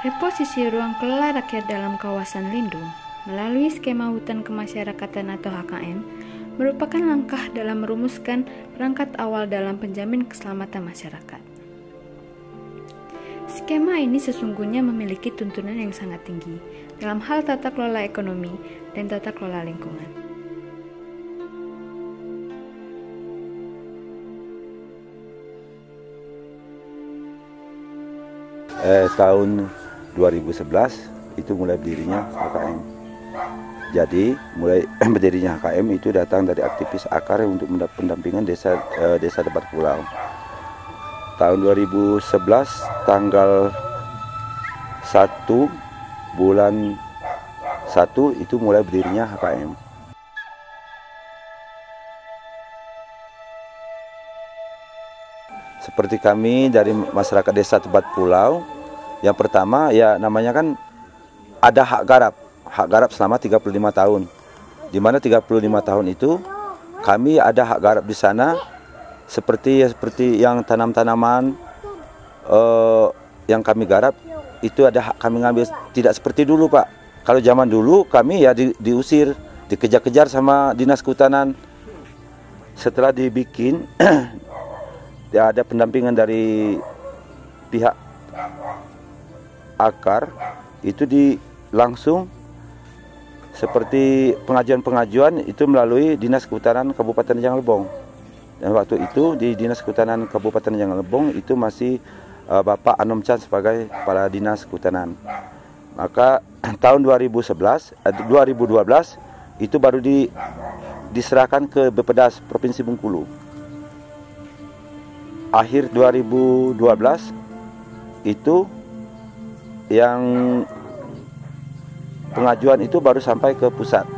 Reposisi ruang kelola rakyat dalam kawasan lindung melalui skema hutan kemasyarakatan atau HKM merupakan langkah dalam merumuskan perangkat awal dalam penjamin keselamatan masyarakat. Skema ini sesungguhnya memiliki tuntunan yang sangat tinggi dalam hal tata kelola ekonomi dan tata kelola lingkungan. Tahun 2011 itu mulai berdirinya HKM. Jadi mulai berdirinya HKM itu datang dari aktivis akar untuk pendampingan desa Debat Pulau. Tahun 2011 tanggal 1 bulan 1 itu mulai berdirinya HKM. Seperti kami dari masyarakat desa Debat Pulau, yang pertama ya namanya kan ada hak garap selama 35 tahun. Di mana 35 tahun itu kami ada hak garap di sana seperti yang tanam-tanaman yang kami garap itu ada hak kami ngambil, tidak seperti dulu Pak. Kalau zaman dulu kami ya diusir, dikejar-kejar sama dinas kehutanan. Setelah dibikin ya ada pendampingan dari pihak akar itu langsung seperti pengajuan itu melalui Dinas Kehutanan Kabupaten Rejang Lebong. Dan waktu itu di Dinas Kehutanan Kabupaten Rejang Lebong itu masih Bapak Anom Chan sebagai Kepala Dinas Kehutanan. Maka tahun 2012 itu baru diserahkan ke Bappedas Provinsi Bengkulu. Akhir 2012 itu yang pengajuan itu baru sampai ke pusat.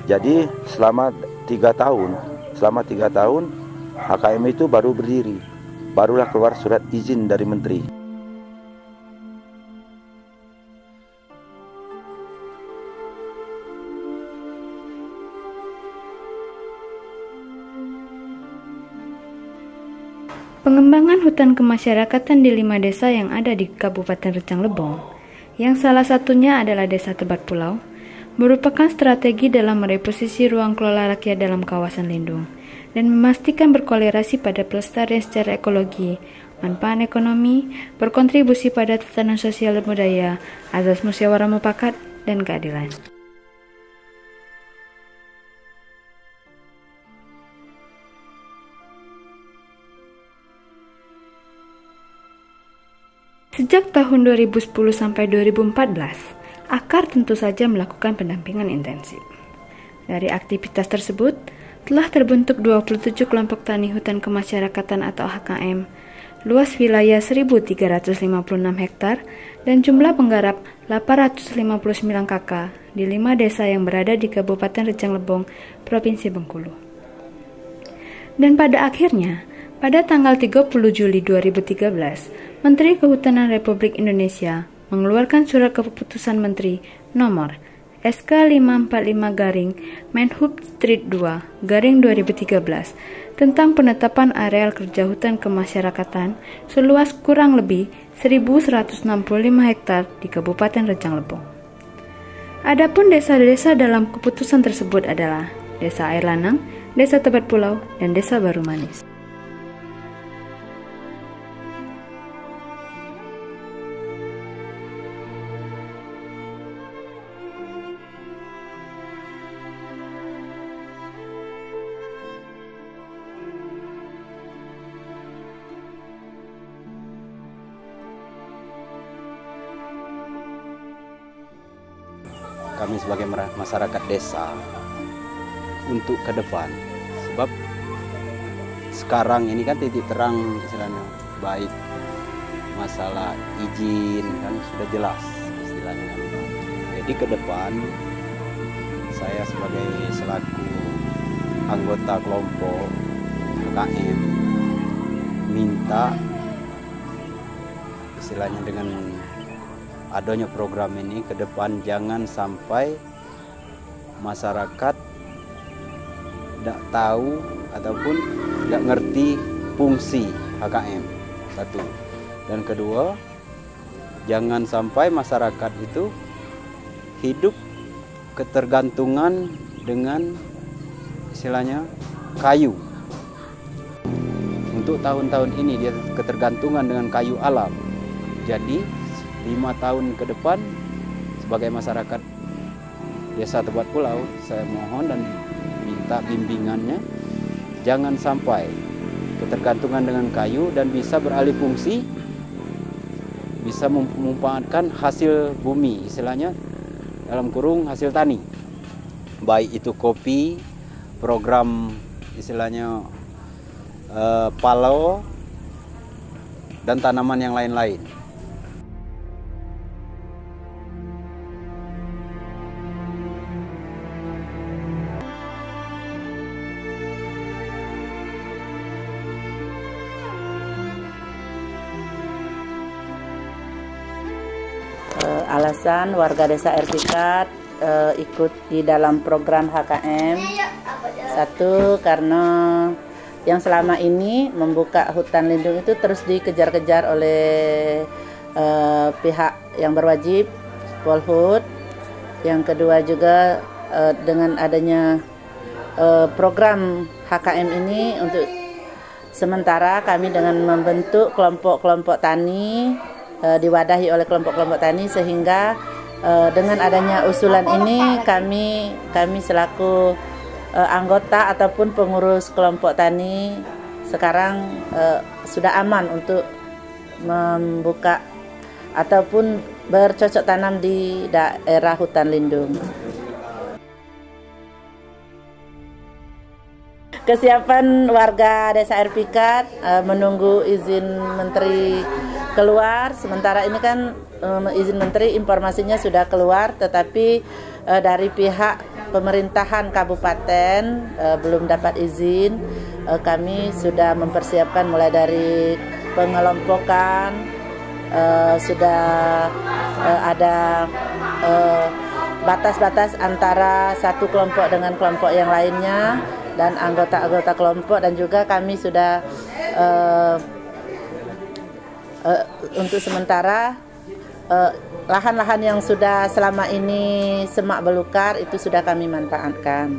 Jadi selama 3 tahun HKM itu baru berdiri, barulah keluar surat izin dari menteri. Pengembangan hutan kemasyarakatan di 5 desa yang ada di Kabupaten Rejang Lebong, yang salah satunya adalah Desa Debat Pulau, merupakan strategi dalam mereposisi ruang kelola rakyat dalam kawasan lindung dan memastikan berkolerasi pada pelestarian secara ekologi, manfaat ekonomi, berkontribusi pada tatanan sosial dan budaya, azas musyawarah mufakat, dan keadilan. Sejak tahun 2010 sampai 2014, akar tentu saja melakukan pendampingan intensif. Dari aktivitas tersebut, telah terbentuk 27 kelompok tani hutan kemasyarakatan atau HKM, luas wilayah 1.356 hektar, dan jumlah penggarap 859 KK di 5 desa yang berada di Kabupaten Rejang Lebong, Provinsi Bengkulu. Dan pada akhirnya, pada tanggal 30 Juli 2013, Menteri Kehutanan Republik Indonesia mengeluarkan surat keputusan Menteri nomor SK 545 Menhub Street 2 2013 tentang penetapan areal kerja hutan kemasyarakatan seluas kurang lebih 1.165 hektar di Kabupaten Rejang Lebong. Adapun desa-desa dalam keputusan tersebut adalah Desa Air Lanang, Desa Debat Pulau, dan Desa Baru Manis. Kami sebagai masyarakat desa untuk ke depan, sebab sekarang ini kan titik terang istilahnya, baik masalah izin kan sudah jelas istilahnya. Jadi ke depan saya sebagai selaku anggota kelompok HKM minta istilahnya dengan adanya program ini ke depan jangan sampai masyarakat tidak tahu ataupun tidak ngerti fungsi HKM, satu. Dan kedua, jangan sampai masyarakat itu hidup ketergantungan dengan istilahnya kayu. Untuk tahun-tahun ini dia ketergantungan dengan kayu alam. Jadi 5 tahun ke depan sebagai masyarakat Desa Tebat Pulau, saya mohon dan minta bimbingannya jangan sampai ketergantungan dengan kayu dan bisa beralih fungsi, bisa memanfaatkan hasil bumi, istilahnya dalam kurung hasil tani. Baik itu kopi, program istilahnya palo, dan tanaman yang lain-lain. Alasan warga desa Air Pikat ikut di dalam program HKM, satu karena yang selama ini membuka hutan lindung itu terus dikejar-kejar oleh pihak yang berwajib, Polhut. Yang kedua juga dengan adanya program HKM ini, untuk sementara kami dengan membentuk kelompok-kelompok tani, diwadahi oleh kelompok-kelompok tani, sehingga dengan adanya usulan ini kami selaku anggota ataupun pengurus kelompok tani sekarang sudah aman untuk membuka ataupun bercocok tanam di daerah hutan lindung. Kesiapan warga desa Air Pikat menunggu izin menteri keluar. Sementara ini kan izin menteri informasinya sudah keluar, tetapi dari pihak pemerintahan kabupaten belum dapat izin. Kami sudah mempersiapkan mulai dari pengelompokan, sudah ada batas-batas antara satu kelompok dengan kelompok yang lainnya, dan anggota-anggota kelompok, dan juga kami sudah untuk sementara lahan-lahan yang sudah selama ini semak belukar itu sudah kami manfaatkan.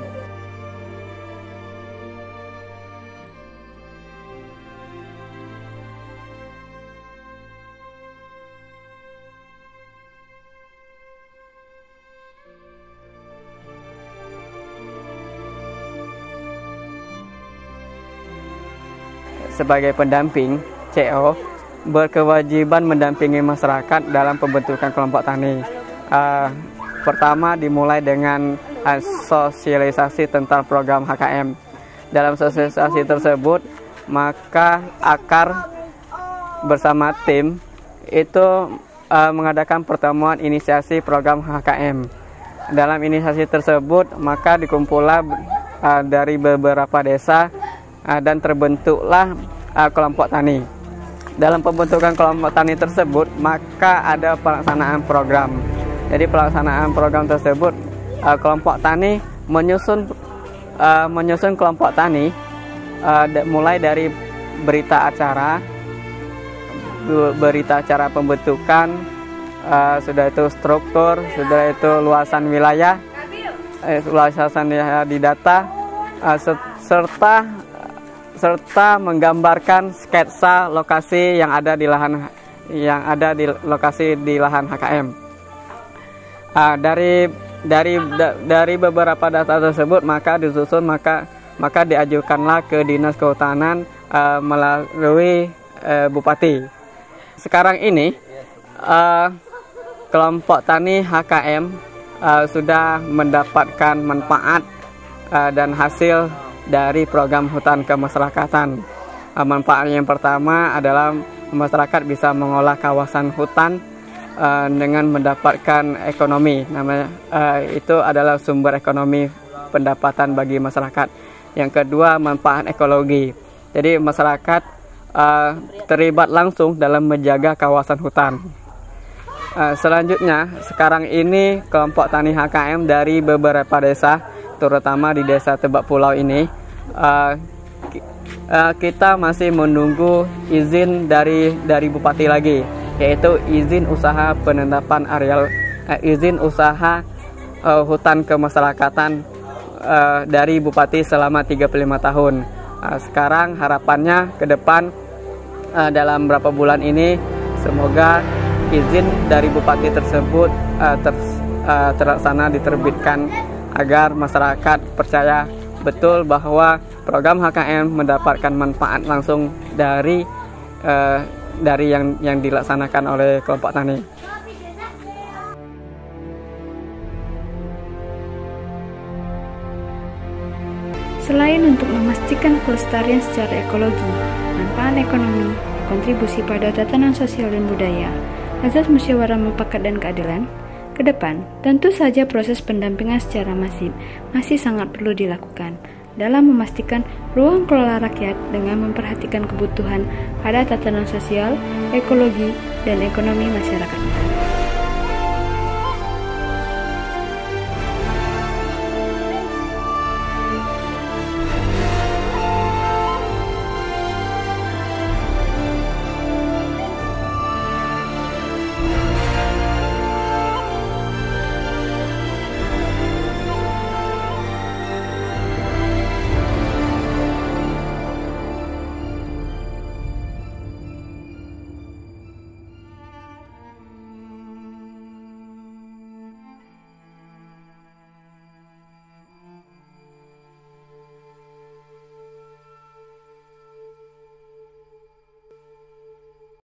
Sebagai pendamping, CO berkewajiban mendampingi masyarakat dalam pembentukan kelompok tani. Pertama dimulai dengan sosialisasi tentang program HKM. Dalam sosialisasi tersebut, maka akar bersama tim itu mengadakan pertemuan inisiasi program HKM. Dalam inisiasi tersebut, maka dikumpullah dari beberapa desa dan terbentuklah kelompok tani. Dalam pembentukan kelompok tani tersebut, maka ada pelaksanaan program. Jadi pelaksanaan program tersebut, kelompok tani menyusun kelompok tani mulai dari berita acara pembentukan, sudah itu struktur, sudah itu luasan wilayah, luasan di data, serta menggambarkan sketsa lokasi yang ada di lahan HKM. Dari beberapa data tersebut maka disusun, maka diajukanlah ke Dinas Kehutanan melalui Bupati. Sekarang ini kelompok tani HKM sudah mendapatkan manfaat dan hasil dari program hutan kemasyarakatan. Manfaat yang pertama adalah masyarakat bisa mengolah kawasan hutan dengan mendapatkan ekonomi. Itu adalah sumber ekonomi pendapatan bagi masyarakat. Yang kedua, manfaat ekologi. Jadi masyarakat terlibat langsung dalam menjaga kawasan hutan. Selanjutnya, sekarang ini kelompok tani HKM dari beberapa desa, terutama di desa Tebat Pulau ini, kita masih menunggu izin dari Bupati lagi. yaitu izin usaha penetapan areal izin usaha hutan kemasyarakatan dari Bupati selama 35 tahun. Sekarang harapannya ke depan dalam beberapa bulan ini semoga izin dari Bupati tersebut terlaksana diterbitkan agar masyarakat percaya betul bahwa program HKM mendapatkan manfaat langsung dari yang dilaksanakan oleh kelompok tani. Selain untuk memastikan kelestarian secara ekologi, manfaat ekonomi, kontribusi pada tatanan sosial dan budaya, azas musyawarah mufakat dan keadilan, ke depan tentu saja proses pendampingan secara masih sangat perlu dilakukan dalam memastikan ruang kelola rakyat dengan memperhatikan kebutuhan pada tatanan sosial, ekologi, dan ekonomi masyarakat.